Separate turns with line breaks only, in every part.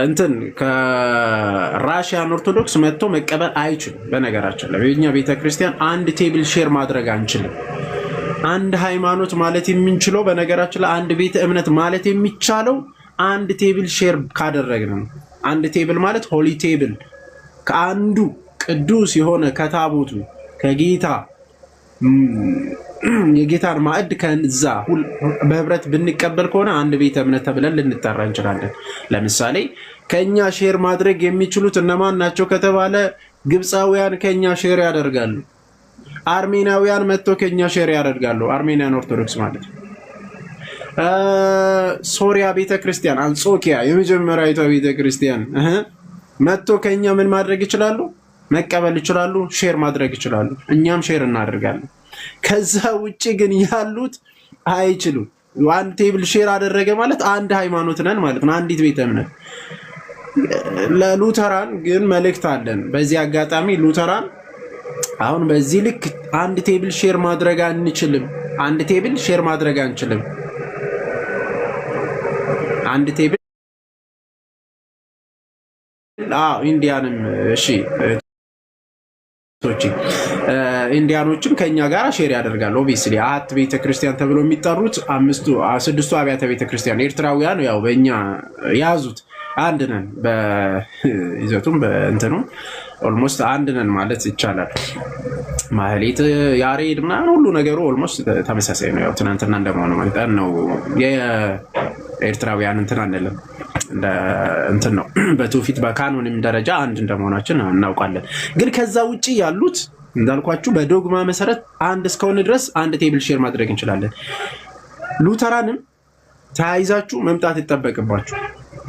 እንትን ከራሽያን ኦርቶዶክስ መጥቶ መቀበል አይችልም። በነገራችን ላይ የኛ ቤተክርስቲያን አንድ ቴብል ሼር ማድረግ አንችልም። አንድ ሃይማኖት ማለት የምንችለው በነገራችን ላይ አንድ ቤተ እምነት ማለት የሚቻለው አንድ ቴብል ሼር ካደረግን ነው። አንድ ቴብል ማለት ሆሊ ቴብል ከአንዱ ቅዱስ የሆነ ከታቦቱ ከጌታ የጌታን ማዕድ ከዛ በህብረት ብንቀበል ከሆነ አንድ ቤተ እምነት ተብለን ልንጠራ እንችላለን። ለምሳሌ ከኛ ሼር ማድረግ የሚችሉት እነማን ናቸው ከተባለ ግብፃውያን ከኛ ሼር ያደርጋሉ። አርሜናውያን መጥቶ ከኛ ሼር ያደርጋሉ። አርሜኒያን ኦርቶዶክስ ማለት ነው። ሶሪያ ቤተክርስቲያን አንጾኪያ የመጀመሪያዊቷ ቤተክርስቲያን መጥቶ ከኛ ምን ማድረግ ይችላሉ? መቀበል ይችላሉ። ሼር ማድረግ ይችላሉ። እኛም ሼር እናደርጋለን። ከዛ ውጪ ግን ያሉት አይችሉም። አንድ ቴብል ሼር አደረገ ማለት አንድ ሃይማኖት ነን ማለት ነው። አንዲት ቤተ እምነት። ለሉተራን ግን መልእክት አለን። በዚህ አጋጣሚ ሉተራን አሁን በዚህ ልክ አንድ ቴብል ሼር ማድረግ አንችልም። አንድ ቴብል ሼር ማድረግ አንችልም። አንድ ቴብል ኢንዲያንም እሺ ኢንዲያኖችም ከኛ ጋር ሼር ያደርጋሉ። ኦብቪስሊ አት ቤተክርስቲያን ተብሎ የሚጠሩት ስድስቱ አብያተ ቤተክርስቲያን ኤርትራውያን ያው በእኛ ያዙት አንድ ነን። በይዘቱም በእንትኑ ኦልሞስት አንድ ነን ማለት ይቻላል። ማህሌት ያሬድ ምናምን ሁሉ ነገሩ ኦልሞስት ተመሳሳይ ነው። ያው ትናንትና እንደማሆነ መጠን ነው። የኤርትራውያን እንትን አንልም እንትን ነው። በትውፊት በካኖንም ደረጃ አንድ እንደመሆናችን እናውቃለን። ግን ከዛ ውጪ ያሉት እንዳልኳችሁ በዶግማ መሰረት አንድ እስከሆነ ድረስ አንድ ቴብል ሼር ማድረግ እንችላለን። ሉተራንም ተያይዛችሁ መምጣት ይጠበቅባችሁ።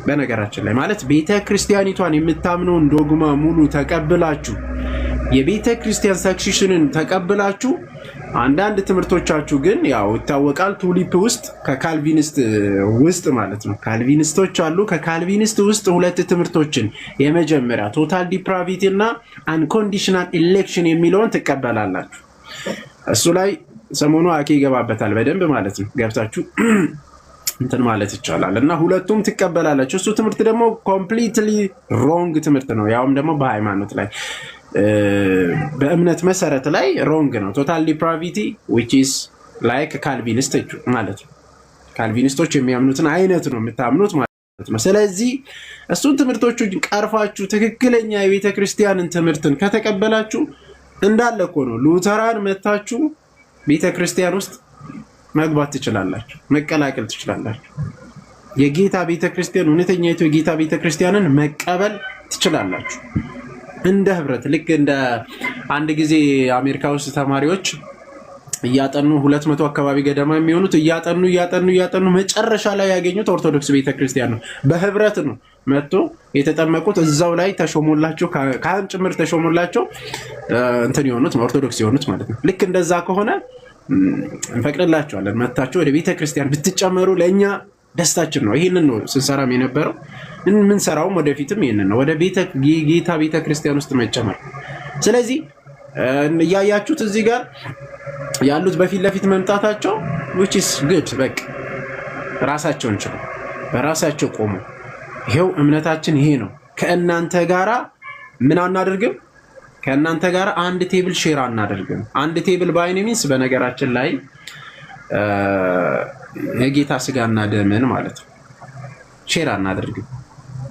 በነገራችን ላይ ማለት ቤተ ክርስቲያኒቷን የምታምነውን ዶግማ ሙሉ ተቀብላችሁ የቤተ ክርስቲያን ሰክሲሽንን ተቀብላችሁ አንዳንድ ትምህርቶቻችሁ ግን ያው ይታወቃል። ቱሊፕ ውስጥ ከካልቪኒስት ውስጥ ማለት ነው ካልቪኒስቶች አሉ። ከካልቪኒስት ውስጥ ሁለት ትምህርቶችን የመጀመሪያ ቶታል ዲፕራቪቲ እና አንኮንዲሽናል ኢሌክሽን የሚለውን ትቀበላላችሁ። እሱ ላይ ሰሞኑ አኬ ይገባበታል በደንብ ማለት ነው። ገብታችሁ እንትን ማለት ይቻላል እና ሁለቱም ትቀበላላችሁ። እሱ ትምህርት ደግሞ ኮምፕሊትሊ ሮንግ ትምህርት ነው። ያውም ደግሞ በሃይማኖት ላይ በእምነት መሰረት ላይ ሮንግ ነው። ቶታል ዲፕራቪቲ which is like ካልቪኒስት ማለት ነው። ካልቪኒስቶች የሚያምኑትን አይነት ነው የምታምኑት ማለት ነው። ስለዚህ እሱን ትምህርቶቹን ቀርፋችሁ ትክክለኛ የቤተ ክርስቲያንን ትምህርትን ከተቀበላችሁ እንዳለ እኮ ነው ሉተራን መታችሁ ቤተ ክርስቲያን ውስጥ መግባት ትችላላችሁ፣ መቀላቀል ትችላላችሁ። የጌታ ቤተ ክርስቲያን እውነተኛይቱ የጌታ ቤተ ክርስቲያንን መቀበል ትችላላችሁ። እንደ ህብረት ልክ እንደ አንድ ጊዜ አሜሪካ ውስጥ ተማሪዎች እያጠኑ 200 አካባቢ ገደማ የሚሆኑት እያጠኑ መጨረሻ ላይ ያገኙት ኦርቶዶክስ ቤተክርስቲያን ነው። በህብረት ነው መጥቶ የተጠመቁት። እዛው ላይ ተሾሞላቸው ካህን ጭምር ተሾሞላቸው እንትን የሆኑት ኦርቶዶክስ የሆኑት ማለት ነው። ልክ እንደዛ ከሆነ እንፈቅድላችኋለን መጥታችሁ ወደ ቤተክርስቲያን ብትጨመሩ ለእኛ ደስታችን ነው። ይህንን ነው ስንሰራም የነበረው የምንሰራውም ወደፊትም ይህንን ነው፣ ወደ ጌታ ቤተክርስቲያን ውስጥ መጨመር። ስለዚህ እያያችሁት እዚህ ጋር ያሉት በፊት ለፊት መምጣታቸው which is good። በቃ ራሳቸውን ችለው በራሳቸው ቆሙ። ይሄው እምነታችን ይሄ ነው። ከእናንተ ጋራ ምን አናደርግም? ከእናንተ ጋር አንድ ቴብል ሼር አናደርግም። አንድ ቴብል ባይኔ ሚንስ በነገራችን ላይ የጌታ ስጋና ደምን ማለት ነው ሼር አናደርግም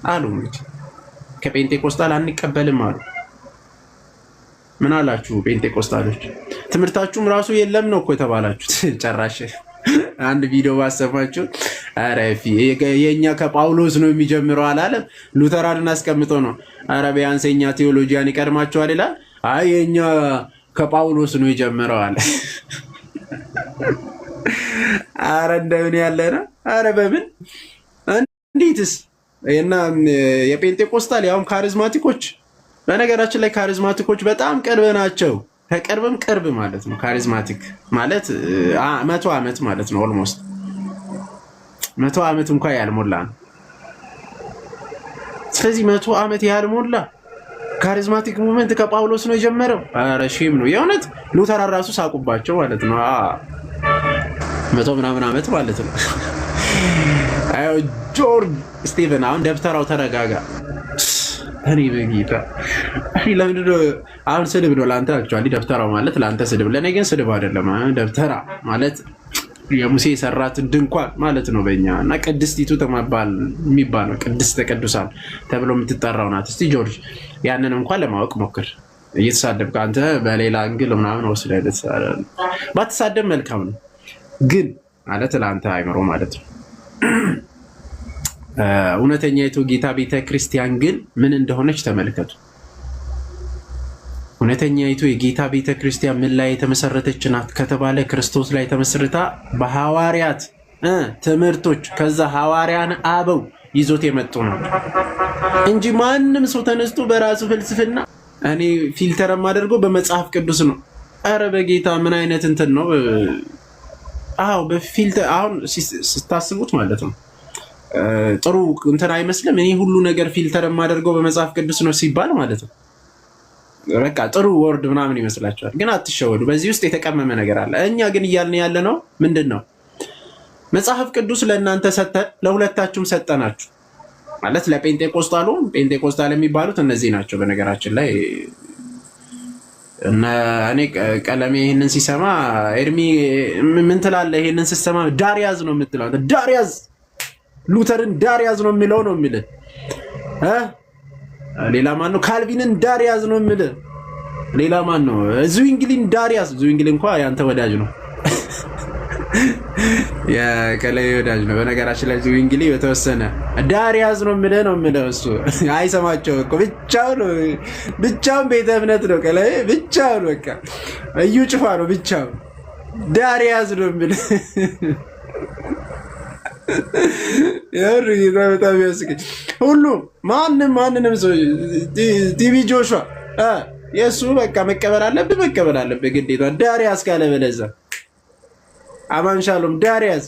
አሉ። እንግዲህ ከጴንጤቆስጣል አንቀበልም አሉ። ምን አላችሁ ጴንጤቆስጣሎች? ትምህርታችሁም ራሱ የለም ነው እኮ የተባላችሁት። ጨራሽ አንድ ቪዲዮ ባሰማችሁ አረፊ የኛ ከጳውሎስ ነው የሚጀምረው አላለም። ሉተራንን አስቀምጦ ነው አረ ቢያንስ የኛ ቴዎሎጂያን ይቀድማቸዋል ይላል። አይ የኛ ከጳውሎስ ነው የጀመረው አለ። አረ እንደምን ያለ ነው? አረ በምን እንዴትስ? እና የጴንጤቆስጣል ያውም ካሪዝማቲኮች፣ በነገራችን ላይ ካሪዝማቲኮች በጣም ቅርብ ናቸው። ከቅርብም ቅርብ ማለት ነው። ካሪዝማቲክ ማለት 100 ዓመት ማለት ነው። ኦልሞስት 100 ዓመት እንኳን ያልሞላ ነው። ስለዚህ 100 ዓመት ያልሞላ ካሪዝማቲክ ሙቭመንት ከጳውሎስ ነው የጀመረው። ኧረ ሺም ነው የእውነት። ሉተር ራሱ ሳቁባቸው ማለት ነው። 100 ምናምን ዓመት ማለት ነው። አዮ ጆርጅ ስቲቨን አሁን ደብተራው ተረጋጋ። እኔ በጌታ ለምንድን ነው አሁን ስድብ ነው ለአንተ አክቹዋሊ ደብተራው ማለት ለአንተ ስድብ፣ ለእኔ ግን ስድብ አይደለም። ደብተራ ማለት የሙሴ የሰራትን ድንኳን ማለት ነው በእኛ እና ቅድስቲቱ ተማባል የሚባለው ቅድስተ ቅዱሳን ተብሎ የምትጠራው ናት። እስቲ ጆርጅ ያንን እንኳን ለማወቅ ሞክር። እየተሳደብክ አንተ በሌላ አንግል ምናምን ወስደህ ባትሳደብ መልካም ነው፣ ግን ማለት ለአንተ አይምሮ ማለት ነው። እውነተኛይቱ ጌታ ቤተ ክርስቲያን ግን ምን እንደሆነች ተመልከቱ። እውነተኛይቱ የጌታ ቤተ ክርስቲያን ምን ላይ የተመሰረተች ናት ከተባለ ክርስቶስ ላይ ተመስርታ በሐዋርያት ትምህርቶች ከዛ ሐዋርያን አበው ይዞት የመጡ ነው እንጂ ማንም ሰው ተነስቶ በራሱ ፍልስፍና እኔ ፊልተር የማደርገው በመጽሐፍ ቅዱስ ነው። አረ በጌታ ምን አይነት እንትን ነው? አዎ በፊልተር አሁን ስታስቡት ማለት ነው ጥሩ እንትን አይመስልም። እኔ ሁሉ ነገር ፊልተር የማደርገው በመጽሐፍ ቅዱስ ነው ሲባል ማለት ነው በቃ ጥሩ ወርድ ምናምን ይመስላችኋል። ግን አትሸወዱ፣ በዚህ ውስጥ የተቀመመ ነገር አለ። እኛ ግን እያልን ያለ ነው ምንድን ነው? መጽሐፍ ቅዱስ ለእናንተ ሰጠን፣ ለሁለታችሁም ሰጠናችሁ ማለት ለጴንጤቆስጣሉ። ጴንጤቆስጣል የሚባሉት እነዚህ ናቸው። በነገራችን ላይ እኔ ቀለሜ ይህንን ሲሰማ ኤርሚ ምን ትላለህ? ይህንን ስትሰማ ዳርያዝ ነው የምትለው። ዳርያዝ ሉተርን ዳርያዝ ነው የሚለው ነው የሚልህ። ሌላ ማን ነው? ካልቪንን ዳርያዝ ነው የሚልህ። ሌላ ማን ነው? ዝዊንግሊን ዳርያዝ። ዝዊንግሊ እንኳ ያንተ ወዳጅ ነው የቀለሜ ወዳጅ ነው። በነገራችን ላይ ዝዊንግሊ የተወሰነ ዳርያዝ ነው የሚልህ ነው የሚለው እሱ። አይሰማቸውም እኮ ብቻውን ቤተ እምነት ነው ቀለሜ ብቻውን። በቃ እዩ ጭፋ ነው ብቻውን ዳርያዝ ነው የሚልህ። በጣም ያስቀኝ። ሁሉም ማንንም ሰው ቲቪ ጆሹዋ የእሱ በቃ መቀበል አለብህ ግዴታ። ዳርያዝ ካለ በለዛ አማንሻሎም ዳርያዝ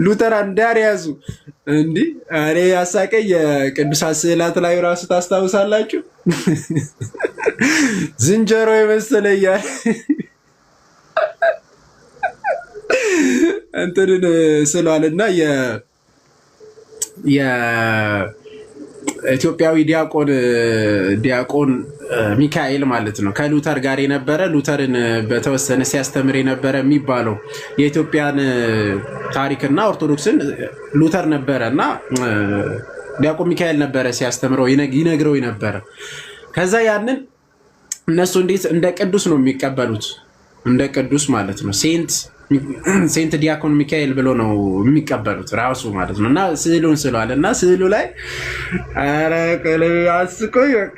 ሉተራን ዳርያዙ እንዲህ እኔ ያሳቀኝ የቅዱሳት ስዕላት ላይ ራሱ ታስታውሳላችሁ? ዝንጀሮ የመሰለ እያለ እንትንን ስሏል እና የኢትዮጵያዊ ዲያቆን ሚካኤል ማለት ነው ከሉተር ጋር የነበረ ሉተርን በተወሰነ ሲያስተምር የነበረ የሚባለው የኢትዮጵያን ታሪክና ኦርቶዶክስን ሉተር ነበረ እና ዲያቆን ሚካኤል ነበረ ሲያስተምረው ይነግረው ነበረ። ከዛ ያንን እነሱ እንዴት እንደ ቅዱስ ነው የሚቀበሉት፣ እንደ ቅዱስ ማለት ነው ሴንት ዲያቆን ሚካኤል ብሎ ነው የሚቀበሉት ራሱ ማለት ነው። እና ስዕሉን ስሏል እና ስዕሉ ላይ ኧረ ቀለሜ አስቆይ በቃ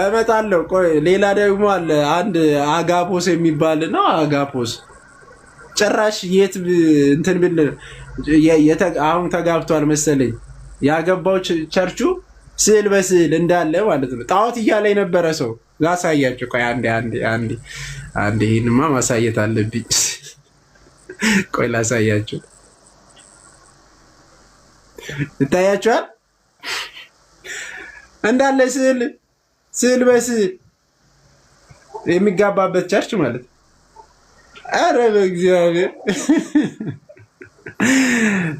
እመጣለሁ። ቆይ ሌላ ደግሞ አለ አንድ አጋፖስ የሚባል ነው። አጋፖስ ጭራሽ የት እንትን ብል አሁን ተጋብቷል መሰለኝ። ያገባው ቸርቹ ስዕል በስዕል እንዳለ ማለት ነው። ጣዖት እያለ የነበረ ሰው ላሳያችሁ። ቆይ አንዴ ይህንማ ማሳየት አለብኝ። ቆይ ላሳያችሁ። ይታያችኋል እንዳለ ስዕል በስዕል የሚጋባበት ቸርች ማለት ነው። ኧረ በእግዚአብሔር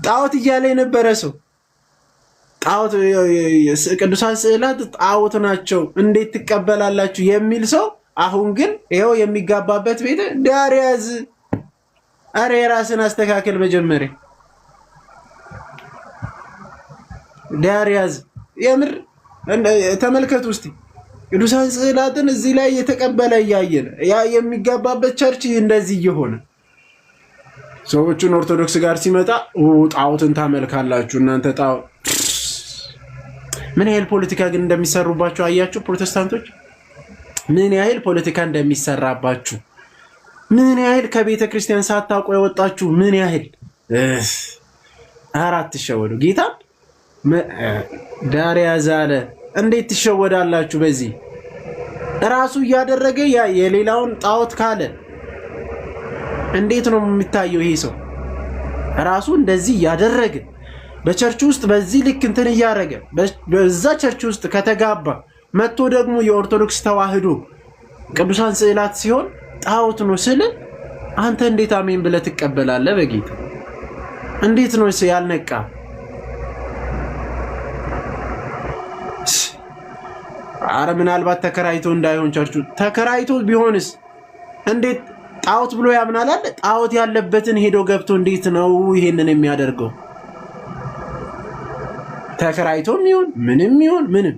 ጣዖት እያለ የነበረ ሰው ጣዖት ቅዱሳን ስዕላት ጣዖት ናቸው እንዴት ትቀበላላችሁ የሚል ሰው አሁን ግን ይኸው የሚጋባበት ቤት ዳርያዝ። አረ የራስን አስተካከል መጀመሪያ ዳርያዝ። የምር ተመልከቱ እስቲ ቅዱሳን ስዕላትን እዚህ ላይ የተቀበለ እያየን ያ የሚጋባበት ቸርች እንደዚህ እየሆነ ሰዎቹን ኦርቶዶክስ ጋር ሲመጣ ጣዖትን ታመልካላችሁ እናንተ ጣዖት። ምን ያህል ፖለቲካ ግን እንደሚሰሩባችሁ አያችሁ? ፕሮቴስታንቶች ምን ያህል ፖለቲካ እንደሚሰራባችሁ፣ ምን ያህል ከቤተ ክርስቲያን ሳታውቁ የወጣችሁ ምን ያህል አራት ትሸወዱ። ጌታ ዳርያዝ አለ። እንዴት ትሸወዳላችሁ? በዚህ ራሱ እያደረገ የሌላውን ጣዖት ካለ እንዴት ነው የሚታየው? ይሄ ሰው ራሱ እንደዚህ እያደረገ በቸርች ውስጥ በዚህ ልክ እንትን እያደረገ በዛ ቸርች ውስጥ ከተጋባ መጥቶ ደግሞ የኦርቶዶክስ ተዋህዶ ቅዱሳን ስዕላት ሲሆን ጣዖት ነው ስል አንተ እንዴት አሜን ብለህ ትቀበላለህ? በጌታ እንዴት ነው ያልነቃ? አረ ምናልባት ተከራይቶ እንዳይሆን ቸርቹ ተከራይቶ ቢሆንስ እንዴት ጣዖት ብሎ ያምናል አይደል? ጣዖት ያለበትን ሄዶ ገብቶ እንዴት ነው ይሄንን የሚያደርገው? ተከራይቶም ይሁን ምንም ይሁን ምንም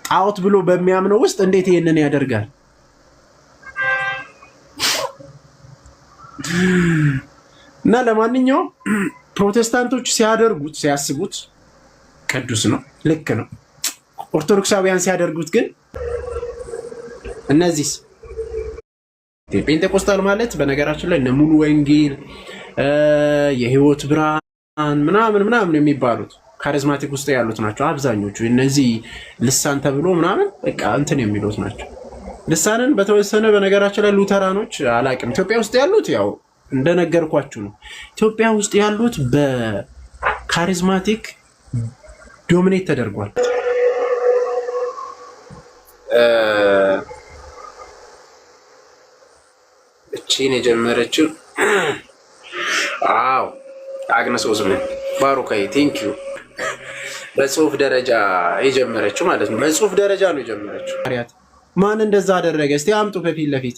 ጣዖት ብሎ በሚያምነው ውስጥ እንዴት ይሄንን ያደርጋል? እና ለማንኛውም ፕሮቴስታንቶች ሲያደርጉት ሲያስቡት ቅዱስ ነው፣ ልክ ነው። ኦርቶዶክሳውያን ሲያደርጉት ግን እነዚህ ፔንቴኮስታል ማለት በነገራችን ላይ እነ ሙሉ ወንጌል የህይወት ብርሃን ምናምን የሚባሉት ካሪዝማቲክ ውስጥ ያሉት ናቸው አብዛኞቹ። እነዚህ ልሳን ተብሎ ምናምን በቃ እንትን የሚሉት ናቸው። ልሳንን በተወሰነ በነገራችን ላይ ሉተራኖች አላቅም። ኢትዮጵያ ውስጥ ያሉት ያው እንደነገርኳችሁ ነው። ኢትዮጵያ ውስጥ ያሉት በካሪዝማቲክ ዶሚኔት ተደርጓል። እቺን የጀመረችው አዎ አግነስ ኦዝመን ባሩካይ ቴንክ ዩ በጽሁፍ ደረጃ የጀመረችው ማለት ነው። በጽሁፍ ደረጃ ነው የጀመረችው። ማን እንደዛ አደረገ? እስቲ አምጡ ከፊት ለፊት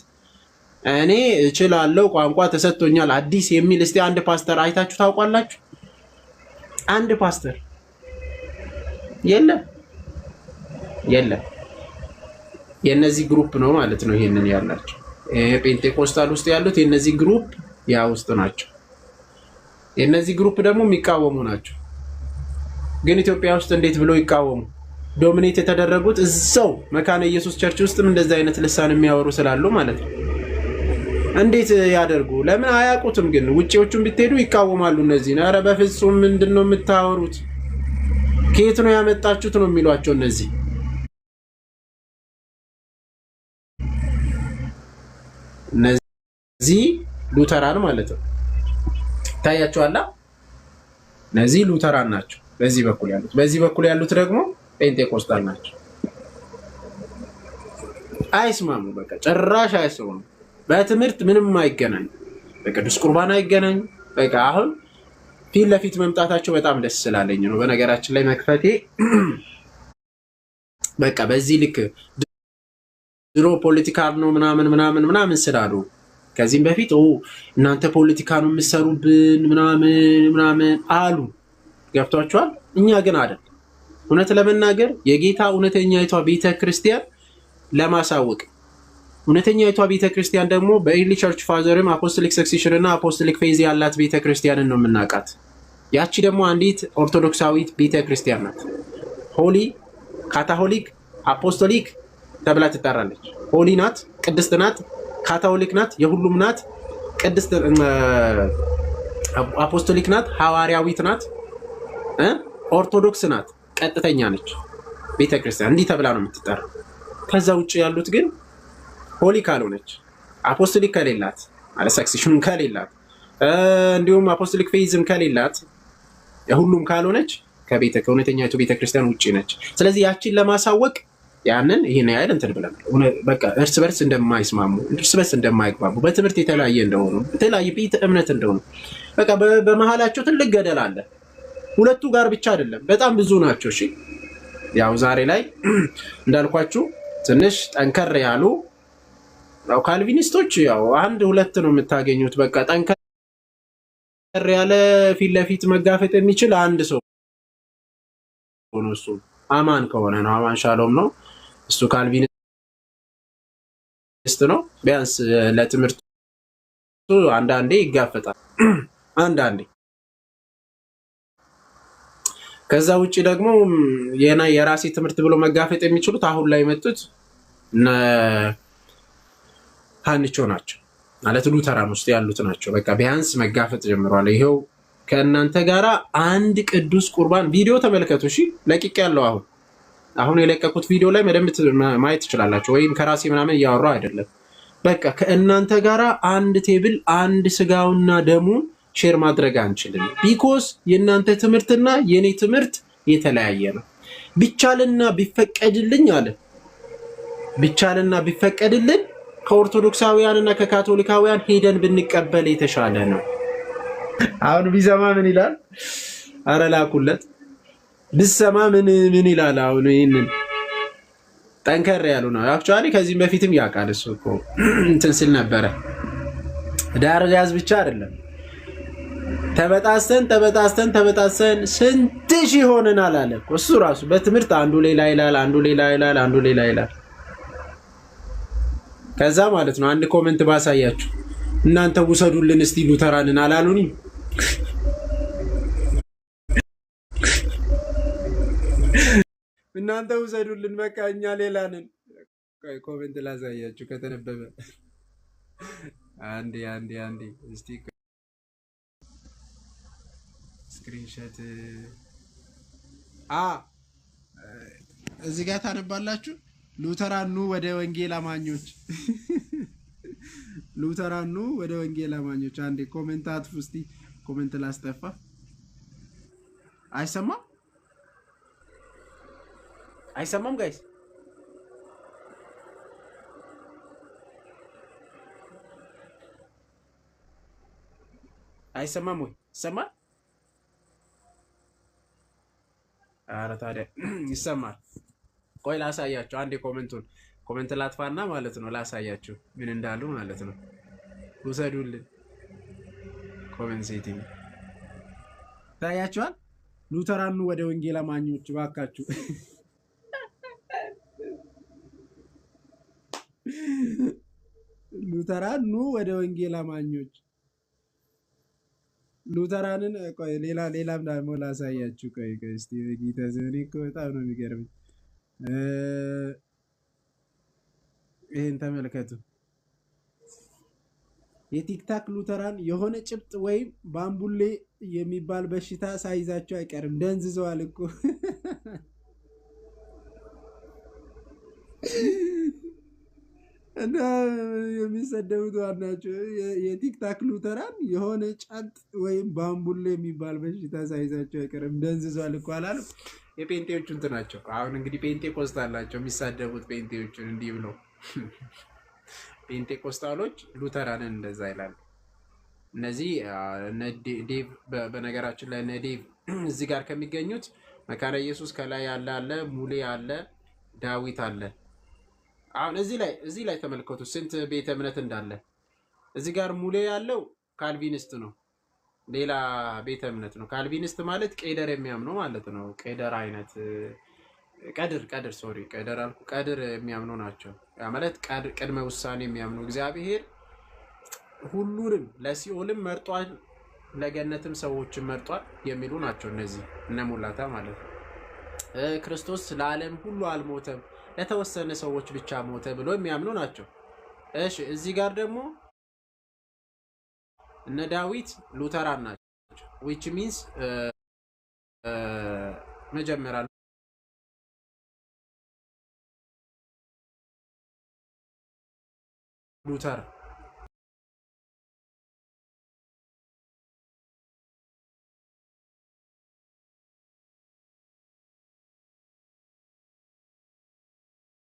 እኔ እችላለሁ ቋንቋ ተሰጥቶኛል አዲስ የሚል እስቲ አንድ ፓስተር አይታችሁ ታውቃላችሁ? አንድ ፓስተር የለም። የነዚህ ግሩፕ ነው ማለት ነው ይሄንን ያላቸው ፔንቴኮስታል ውስጥ ያሉት የነዚህ ግሩፕ ያ ውስጥ ናቸው። የነዚህ ግሩፕ ደግሞ የሚቃወሙ ናቸው። ግን ኢትዮጵያ ውስጥ እንዴት ብለው ይቃወሙ? ዶሚኔት የተደረጉት እዛው መካነ ኢየሱስ ቸርች ውስጥም እንደዛ አይነት ልሳን የሚያወሩ ስላሉ ማለት ነው። እንዴት ያደርጉ? ለምን አያውቁትም? ግን ውጪዎቹን ብትሄዱ ይቃወማሉ እነዚህ። ኧረ በፍጹም ምንድን ነው የምታወሩት? ከየት ነው ያመጣችሁት ነው የሚሏቸው እነዚህ። እነዚህ ሉተራን ማለት ነው። ታያቸዋላ። እነዚህ ሉተራን ናቸው በዚህ በኩል ያሉት። በዚህ በኩል ያሉት ደግሞ ፔንቴኮስታል ናቸው። አይስማሙ፣ በቃ ጭራሽ አይስማሙ። በትምህርት ምንም አይገናኙ፣ በቅዱስ ቁርባን አይገናኙ። በቃ አሁን ፊት ለፊት መምጣታቸው በጣም ደስ ስላለኝ ነው። በነገራችን ላይ መክፈቴ በቃ በዚህ ልክ ድሮ ፖለቲካል ነው ምናምን ስላሉ ከዚህም በፊት እናንተ ፖለቲካ ነው የምትሰሩብን ምናምን አሉ። ገብቷቸዋል። እኛ ግን አይደል። እውነት ለመናገር የጌታ እውነተኛይቷ ቤተክርስቲያን ለማሳወቅ እውነተኛይቷ ቤተክርስቲያን ደግሞ በኤርሊ ቸርች ፋዘርም አፖስቶሊክ ሰክሴሽን እና አፖስቶሊክ ፌዝ ያላት ቤተክርስቲያንን ነው የምናውቃት። ያቺ ደግሞ አንዲት ኦርቶዶክሳዊት ቤተክርስቲያን ናት። ሆሊ ካታሆሊክ አፖስቶሊክ ተብላ ትጠራለች። ሆሊ ናት፣ ቅድስት ናት፣ ካታሆሊክ ናት፣ የሁሉም ናት፣ ቅድስት አፖስቶሊክ ናት፣ ሐዋርያዊት ናት፣ ኦርቶዶክስ ናት፣ ቀጥተኛ ነች ቤተክርስቲያን። እንዲህ ተብላ ነው የምትጠራ። ከዛ ውጭ ያሉት ግን ሆሊ ካልሆነች አፖስቶሊክ ከሌላት ማለት ሰክሴሽን ከሌላት እንዲሁም አፖስቶሊክ ፌዝም ከሌላት የሁሉም ካልሆነች ከእውነተኛይቱ ቤተክርስቲያን ውጭ ነች። ስለዚህ ያችን ለማሳወቅ ያንን ይሄን ያህል እንትን ብለናል። በቃ እርስ በርስ እንደማይስማሙ፣ እርስ በርስ እንደማይግባቡ፣ በትምህርት የተለያየ እንደሆኑ፣ የተለያየ ቤተ እምነት እንደሆኑ በቃ በመሀላቸው ትልቅ ገደል አለ። ሁለቱ ጋር ብቻ አይደለም፣ በጣም ብዙ ናቸው። እሺ ያው ዛሬ ላይ እንዳልኳችሁ ትንሽ ጠንከር ያሉ ያው ካልቪኒስቶች ያው አንድ ሁለት ነው የምታገኙት። በቃ ጠንከር ያለ ፊት ለፊት መጋፈጥ የሚችል አንድ ሰው ነው። እሱ አማን ከሆነ ነው። አማን ሻሎም ነው። እሱ ካልቪኒስት ነው። ቢያንስ ለትምህርቱ አንዳንዴ ይጋፈጣል አንዳንዴ። ከዛ ውጪ ደግሞ የራሴ ትምህርት ብሎ መጋፈጥ የሚችሉት አሁን ላይ የመጡት ሀንቾ ናቸው ማለት ሉተራን ውስጥ ያሉት ናቸው። በቃ ቢያንስ መጋፈጥ ጀምሯል። ይሄው ከእናንተ ጋራ አንድ ቅዱስ ቁርባን ቪዲዮ ተመልከቱ። እሺ ለቂቅ ያለው አሁን የለቀቁት ቪዲዮ ላይ መደምት ማየት ትችላላችሁ። ወይም ከራሴ ምናምን እያወራው አይደለም። በቃ ከእናንተ ጋራ አንድ ቴብል አንድ ስጋውና ደሙን ሼር ማድረግ አንችልም። ቢኮዝ የእናንተ ትምህርትና የኔ ትምህርት የተለያየ ነው። ቢቻልና ቢፈቀድልኝ አለ ቢቻልና ቢፈቀድልን ከኦርቶዶክሳውያንና ከካቶሊካውያን ሄደን ብንቀበል የተሻለ ነው። አሁን ቢሰማ ምን ይላል? አረ ላኩለት ብሰማ ምን ይላል? አሁን ይሄንን ጠንከር ያሉ ነው። አክቹአሊ ከዚህም በፊትም ያውቃል እሱ እኮ እንትን ሲል ነበረ። ዳር ያዝ ብቻ አይደለም ተበጣስተን ስንት ሺህ ሆነናል አለ እኮ እሱ ራሱ በትምህርት አንዱ ሌላ ይላል፣ አንዱ ሌላ ይላል። ከዛ ማለት ነው አንድ ኮሜንት ባሳያችሁ እናንተ ውሰዱልን እስቲ ሉተራንን አላሉኝ? እናንተ ውሰዱልን በቃ እኛ ሌላ ነን። ኮሜንት ላሳያችሁ ከተነበበ አንዴ እስቲ ስክሪንሾት እዚህ ጋር ታነባላችሁ። ሉተራኑ ወደ ወንጌል አማኞች ሉተራኑ ወደ ወንጌል አማኞች። አንዴ ኮሜንት አጥፉ እስቲ። ኮሜንት ላስጠፋ። አይሰማም ጋይስ? አይሰማም ወይ? ይሰማል? ኧረ ታዲያ ይሰማል። ቆይ ላሳያችሁ አንዴ ኮሜንት ላጥፋና ማለት ነው ላሳያችሁ ምን እንዳሉ ማለት ነው። ውሰዱልን ኮሜንት ሴቲንግ ታያችኋል። ሉተራኑ ወደ ወንጌል አማኞች ባካችሁ። ሉተራኑ ወደ ወንጌል አማኞች። ሉተራንን ቆይ ሌላም ደግሞ ላሳያችሁ። ቆይ እስቲ በጌታ ዘኔ እኮ በጣም ነው የሚገርመኝ። ይሄን ተመልከቱ። የቲክታክ ሉተራን የሆነ ጭብጥ ወይም ባምቡሌ የሚባል በሽታ ሳይዛቸው አይቀርም። ደንዝዘዋል እኮ እና የሚሰደቡት ዋናቸው የቲክታክ ሉተራን የሆነ ጫጥ ወይም ባምቡሌ የሚባል በሽታ ሳይዛቸው አይቀርም። ደንዝዘዋል እኮ አላሉ። የጴንጤዎቹ እንትን ናቸው። አሁን እንግዲህ ጴንጤቆስታላቸው የሚሳደቡት ጴንጤዎቹን እንዲህ ብለው ጴንጤቆስታሎች ሉተራንን እንደዛ ይላሉ። እነዚህ ዴቭ በነገራችን ላይ ዴቭ እዚህ ጋር ከሚገኙት መካነ ኢየሱስ ከላይ አለ፣ ሙሌ አለ፣ ዳዊት አለ። አሁን እዚህ ላይ ተመልከቱ ስንት ቤተ እምነት እንዳለ። እዚህ ጋር ሙሌ ያለው ካልቪኒስት ነው፣ ሌላ ቤተ እምነት ነው። ካልቪኒስት ማለት ቄደር የሚያምኑ ማለት ነው። ቄደር አይነት ቀድር የሚያምኑ ናቸው። ያ ማለት ቅድመ ውሳኔ የሚያምኑ እግዚአብሔር ሁሉንም ለሲኦልም መርጧል ለገነትም ሰዎችን መርጧል የሚሉ ናቸው። እነዚህ እነ ሙላታ ማለት ነው። ክርስቶስ ለዓለም ሁሉ አልሞተም ለተወሰነ ሰዎች ብቻ ሞተ ብሎ የሚያምኑ ናቸው። እሺ እዚህ ጋር ደግሞ እነ ዳዊት ሉተራን ናቸው። which means መጀመሪያ ሉተር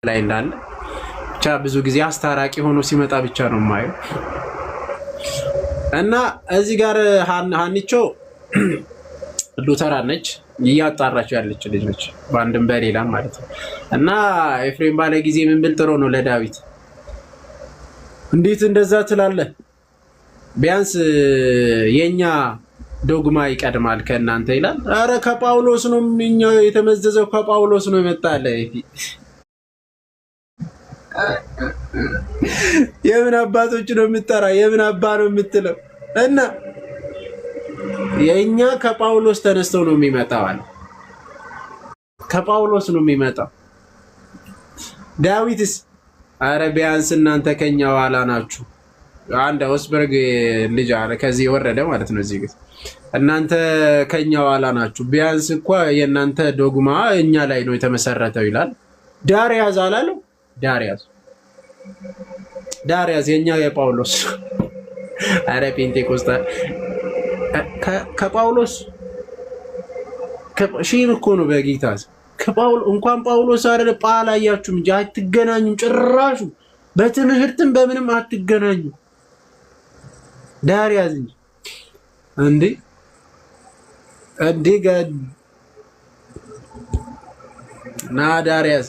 ላይ እንዳለ ብቻ ብዙ ጊዜ አስታራቂ ሆኖ ሲመጣ ብቻ ነው የማየው። እና እዚህ ጋር ሀኒቾ ሉተራን ነች፣ እያጣራች ያለች ልጅ ነች በአንድም በሌላም ማለት ነው። እና ኤፍሬም ባለ ጊዜ ምን ብል ጥሩ ነው ለዳዊት እንዴት እንደዛ ትላለህ? ቢያንስ የኛ ዶግማ ይቀድማል ከእናንተ ይላል። አረ ከጳውሎስ ነው እኛ የተመዘዘው ከጳውሎስ ነው የመጣለ። የምን አባቶች ነው የምትጠራ? የምን አባ ነው የምትለው? እና የኛ ከጳውሎስ ተነስተው ነው የሚመጣው አለ። ከጳውሎስ ነው የሚመጣው። ዳዊትስ አረ ቢያንስ እናንተ ከኛ ኋላ ናችሁ። አንድ ኦስበርግ ልጅ አለ ከዚህ የወረደ ማለት ነው። እዚህ ግን እናንተ ከኛ ኋላ ናችሁ፣ ቢያንስ እንኳ የእናንተ ዶግማ እኛ ላይ ነው የተመሰረተው ይላል። ዳርያዝ አላለው? ዳርያዝ የኛ የጳውሎስ አረ ፔንቴኮስታል ከጳውሎስ ሺህ እኮ ነው በጌታ እንኳን ጳውሎስ አይደለ ጳላያችሁም እንጂ አትገናኙም ጭራሹ በትምህርትም በምንም አትገናኙ። ዳር ያዝ እንጂ እንዴ ጋር ና ዳር ያዝ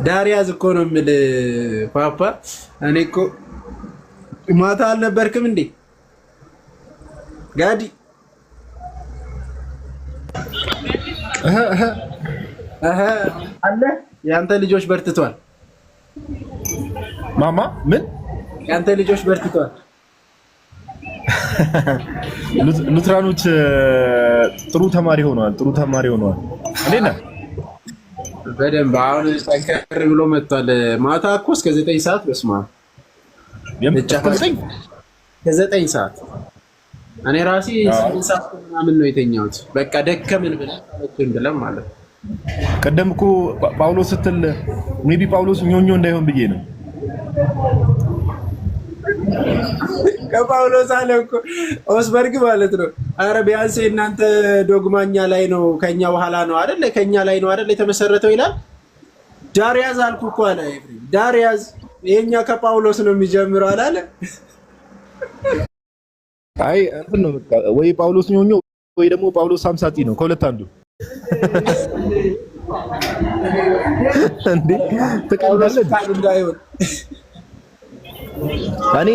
ዳር ያዝ እኮ ነው የምልህ ፓፓ። እኔ እኮ ማታ አልነበርክም እንዴ ጋዲ? አለ ያንተ ልጆች በርትቷል።
ማማ ምን
ያንተ ልጆች በርትቷል።
ሉትራኖች ጥሩ ተማሪ ሆነዋል። ጥሩ ተማሪ ሆነዋል። እንዴት ነህ?
በደንብ አሁን ጠንከር ብሎ መጥቷል። ማታ እኮ እስከ 9 ሰዓት በስማ ከ9 ሰዓት እኔ ራሴ 8 ሰዓት ምናምን ነው የተኛሁት። በቃ ደከምን ብለን ማለት ነው።
ቀደም እኮ ጳውሎስ ስትል ሜቢ ጳውሎስ ኞኞ እንዳይሆን ብዬ ነው።
ከጳውሎስ አለ እኮ ኦስበርግ ማለት ነው። አረ ቢያንስ እናንተ ዶግማኛ ላይ ነው ከኛ በኋላ ነው አይደል? ከኛ ላይ ነው አይደል የተመሰረተው ይላል። ዳርያዝ አልኩ እኮ አለ ኤፍሬም። ዳርያዝ የኛ ከጳውሎስ ነው የሚጀምረው አላለ?
አይ እንትን ነው በቃ ወይ ጳውሎስ ኞኞ ወይ ደግሞ ጳውሎስ ሳምሳጢ ነው። ከሁለት አንዱ እንዴ ተቀበለ እንዳይሆን። እኔ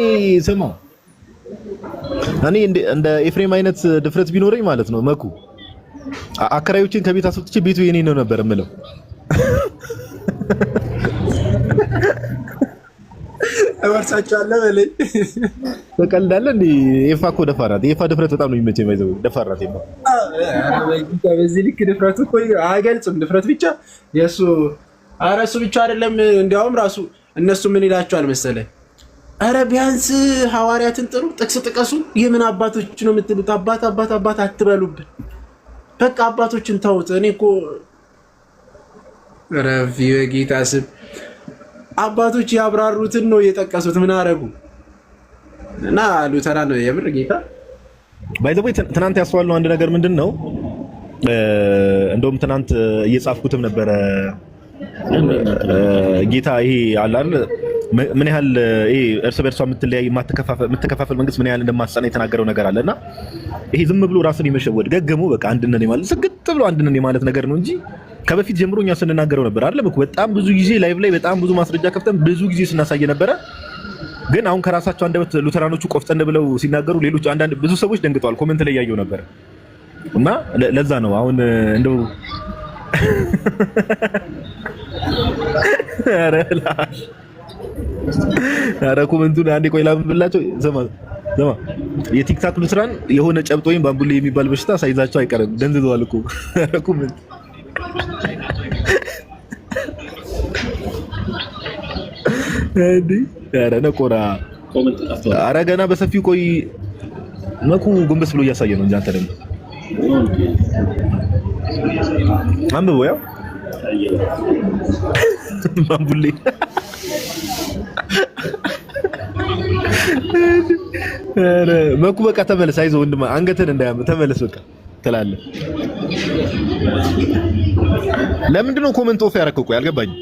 ስማ እኔ እንደ ኤፍሬም አይነት ድፍረት ቢኖረኝ ማለት ነው መኩ አከራዮችን ከቤት አስወጥቼ ቤቱ የኔ ነው ነበር የምለው።
እወርሳቸዋለሁ በለኝ።
ተቀልዳለህ እንዴ? ኤፋ እኮ ደፋራት። ኤፋ ድፍረት በጣም ነው የሚመቸኝ። ባይዘው ደፋራት ኤፋ።
በዚህ ልክ ድፍረቱ እኮ አይገልጽም። ድፍረት ብቻ የእሱ ኧረ እሱ ብቻ አይደለም። እንዲያውም ራሱ እነሱ ምን ይላቸዋል መሰለህ? ኧረ ቢያንስ ሐዋርያትን ጥሩ ጥቅስ ጥቀሱ። የምን አባቶች ነው የምትሉት? አባት አትበሉብን። በቃ አባቶችን ተውት። እኔ እኮ ረፊ በጌታ ስም አባቶች ያብራሩትን ነው የጠቀሱት። ምን አረጉ? እና ሉተራ ነው የምር ጌታ
ባይዘው ትናንት ያስተዋልነው አንድ ነገር ምንድን ነው? እንደውም ትናንት እየጻፍኩትም ነበረ ጌታ ይሄ አለ አይደል ምን ያህል ይሄ እርስ በርሷ የምትለያይ የምትከፋፈል መንግስት ምን ያህል እንደማትጸና የተናገረው ነገር አለና ይሄ ዝም ብሎ ራስን የመሸወድ ገገሙ በቃ አንድነን ማለት ስግጥ ብሎ አንድነን ማለት ነገር ነው እንጂ ከበፊት ጀምሮ እኛ ስንናገረው ነበር አይደል? በጣም ብዙ ጊዜ ላይቭ ላይ በጣም ብዙ ማስረጃ ከፍተን ብዙ ጊዜ ስናሳየ ነበረ። ግን አሁን ከራሳቸው አንደበት ሉተራኖቹ ቆፍጠን ብለው ሲናገሩ ሌሎች አንዳንድ ብዙ ሰዎች ደንግጠዋል። ኮሜንት ላይ ያየው ነበር እና ለዛ ነው አሁን እንደው ኧረ ኮሜንቱን አንዴ ቆይ ላምብላቸው። ዘማ የቲክታክ ሉተራን የሆነ ጨብጦ ወይም ባምቡሌ የሚባል በሽታ ሳይዛቸው አይቀርም። ደንዝዘዋል እኮ ኧረ ኮሜንት እንዴ! ኧረ ነቆራ ኧረ ገና በሰፊው ቆይ። መኩ ጎንበስ ብሎ እያሳየ ነው እንጂ አንተ ደግሞ አንብበው ያው ባምቡሌ ኧረ መኩ በቃ ተመለስ። አይዞህ ወንድማ አንገትን እንዳያም ተመለስ በቃ ትላለህ። ለምንድን ነው ኮሜንት ኦፍ ያደረከው? ቆይ አልገባኝም።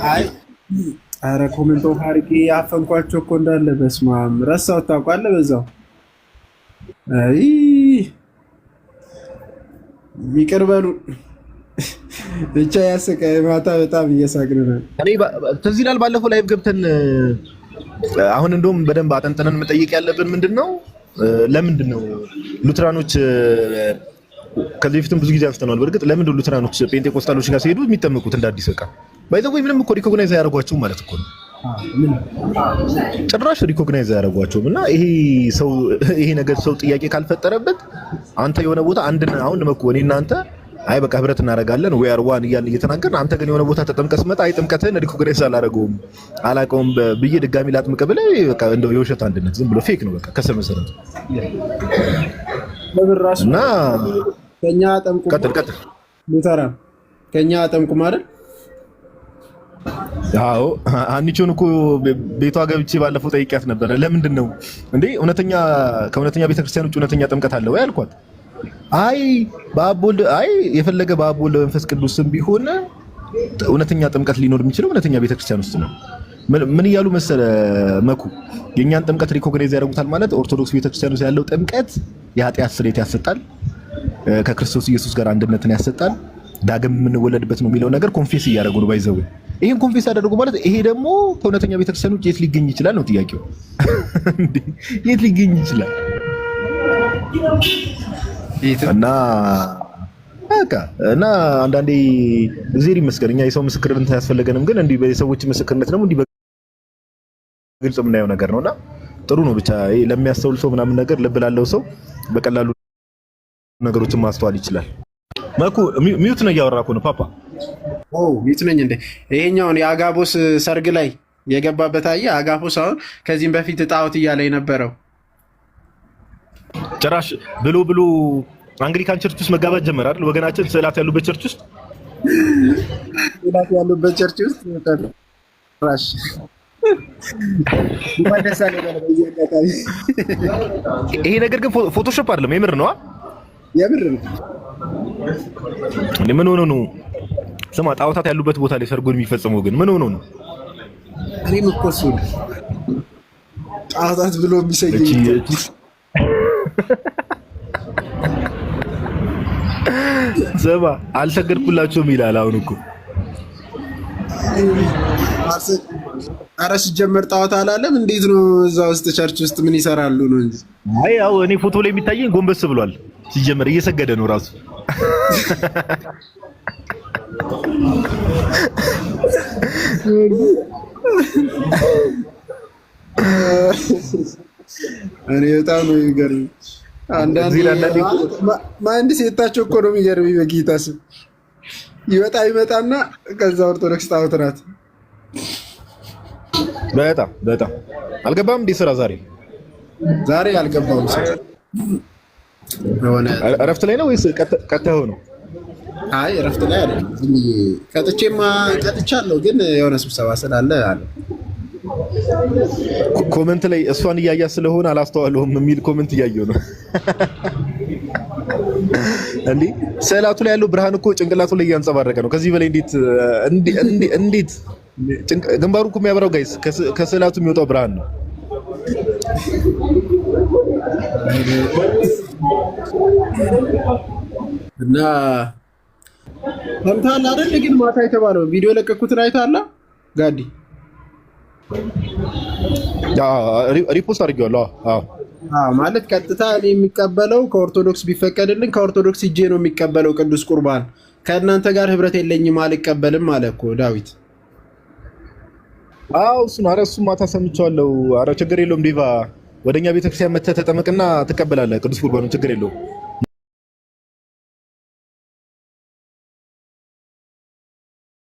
አይ ኧረ ኮሜንት ኦፍ አድርጌ ያፈንኳቸው እኮ እንዳለ በስመ አብ ረሳሁት። ታውቃለህ በዛው አይ ይቅር በሉ ብቻ ያሰቀኝ ማታ በጣም እየሳቅን ነው።
እኔ ትዝ ይላል ባለፈው ላይቭ ገብተን አሁን እንደውም በደንብ አጠንጥነን መጠየቅ ያለብን ምንድነው ለምንድን ነው ሉተራኖች ከዚህ በፊትም ብዙ ጊዜ አንስተናል። በእርግጥ ለምንድን ነው ሉተራኖች ጴንጤቆስጣሎች ጋር ሲሄዱ የሚጠመቁት እንደ አዲስ ዕቃ ባይዘው ምንም እኮ ሪኮግናይዝ አያደርጓቸውም ማለት እኮ ነው። ጭራሽ ሪኮግናይዝ አያደርጓቸውም። እና ይሄ ነገር ሰው ጥያቄ ካልፈጠረበት አንተ የሆነ ቦታ አንድን አሁን መኮ እኔና አንተ አይ በቃ ህብረት እናደርጋለን ወይ አርዋን እያልን እየተናገርን አንተ ግን የሆነ ቦታ ተጠምቀህ ስትመጣ አይ ጥምቀትህን ሪኮግናይዝ አላውቀውም ብዬ ድጋሚ ላጥምቅ ብለህ በቃ እንደው የውሸት አንድነት ዝም ብሎ ፌክ ነው በቃ ከስር መሰረቱ። እና
ከኛ አጠምቁ
ቀጥል
ሉተራ ከኛ አጠምቁ ማለት
አዎ አንቺውን እኮ ቤቷ ገብቼ ባለፈው ጠይቂያት ነበረ። ለምንድን ነው እንዴ ከእውነተኛ ቤተክርስቲያን ውጭ እውነተኛ ጥምቀት አለ ወይ አልኳት። አይ በአብ ወልድ የፈለገ በአብ ወልድ መንፈስ ቅዱስም ቢሆን እውነተኛ ጥምቀት ሊኖር የሚችለው እውነተኛ ቤተክርስቲያን ውስጥ ነው። ምን እያሉ መሰለ መኩ የኛን ጥምቀት ሪኮግናይዝ ያደርጉታል ማለት ኦርቶዶክስ ቤተክርስቲያን ውስጥ ያለው ጥምቀት የኃጢአት ስርየት ያሰጣል፣ ከክርስቶስ ኢየሱስ ጋር አንድነትን ያሰጣል፣ ዳግም የምንወለድበት ነው የሚለው ነገር ኮንፌስ እያደረጉ ነው። ባይዘው ይሄን ኮንፌስ ያደረጉ ማለት ይሄ ደግሞ ከእውነተኛ ቤተክርስቲያን ውጭ የት ሊገኝ ይችላል ነው ጥያቄው። የት ሊገኝ ይችላል? እና አንዳንዴ እግዚአብሔር ይመስገን እኛ የሰው ምስክርነት አያስፈልገንም፣ ግን እንዲህ በሰዎች ምስክርነት ደግሞ እንዲህ በግልጽ የምናየው ነገር ነውና ጥሩ ነው። ብቻ ለሚያስተውል ሰው ምናምን ነገር ልብ ላለው ሰው በቀላሉ ነገሮችን ማስተዋል ይችላል። መኩ ሚዩት ነው እያወራኩ ነው ፓፓ።
ሚዩት ነኝ እንዴ? ይሄኛውን የአጋቦስ ሰርግ ላይ የገባበት አየህ። አጋቦስ አሁን ከዚህም በፊት ጣዖት እያለ የነበረው
ጭራሽ ብሎ አንግሊካን ቸርች ውስጥ መጋባት ጀመረ አይደል? ወገናችን ስዕላት ያሉበት ቸርች ውስጥ
ራሽ
ይሄ ነገር ግን ፎቶሾፕ አይደለም፣ የምር ነው።
የምር ነው።
ምን ሆኖ ነው? ስማ ጣዖታት ያሉበት ቦታ ላይ ሰርጉን የሚፈጽመው ግን ምን ሆኖ ነው?
እኔም እኮ እሱ ጣዖታት ብሎ የሚሰየኝ
ስማ አልሰገድኩላቸውም ይላል። አሁን እኮ
ኧረ ሲጀመር ጣዖት አላለም። እንዴት ነው እዛ ውስጥ ቸርች ውስጥ ምን ይሰራሉ ነው እንጂ።
አይ ያው እኔ ፎቶ ላይ የሚታየኝ ጎንበስ ብሏል። ሲጀመር እየሰገደ ነው ራሱ።
እኔ በጣም ነው የሚገርመኝ። አንዳንዴ ማንድ ሴታቸው እኮ ነው የሚገርመኝ። በጌታ ስም ይመጣና ከዛ ኦርቶዶክስ ጣዖት ናት።
በጣም አልገባም እንዴ? ስራ ዛሬ
አልገባውም።
እረፍት ላይ ነው ወይስ ቀጥተኸው ነው?
አይ እረፍት ላይ አይደለም። ቀጥቻለሁ፣ ግን የሆነ ስብሰባ ስላለ አለ።
ኮመንት ላይ እሷን እያያ ስለሆነ አላስተዋለሁም የሚል ኮመንት እያየሁ ነው። እንዴ ስዕላቱ ላይ ያለው ብርሃን እኮ ጭንቅላቱ ላይ እያንጸባረቀ ነው። ከዚህ በላይ እንዴት ግንባሩ እኮ የሚያበራው ጋይስ ከስዕላቱ የሚወጣው ብርሃን ነው።
እና ሰምተሃል አይደል? ግን ማታ የተባለው ቪዲዮ የለቀኩትን አይተሃል ጋዲ?
ሪፖስት አድርጌዋለሁ።
ማለት ቀጥታ እኔ የሚቀበለው ከኦርቶዶክስ ቢፈቀድልን ከኦርቶዶክስ ሂጄ ነው የሚቀበለው ቅዱስ ቁርባን። ከእናንተ ጋር ህብረት የለኝም አልቀበልም አለ እኮ ዳዊት።
እሱን ማታ ሰምቼዋለሁ። ኧረ ችግር የለውም ዴቫ፣ ወደኛ ቤተክርስቲያን መተህ ተጠመቅና ትቀበላለህ ቅዱስ ቁርባኑን፣ ችግር የለውም።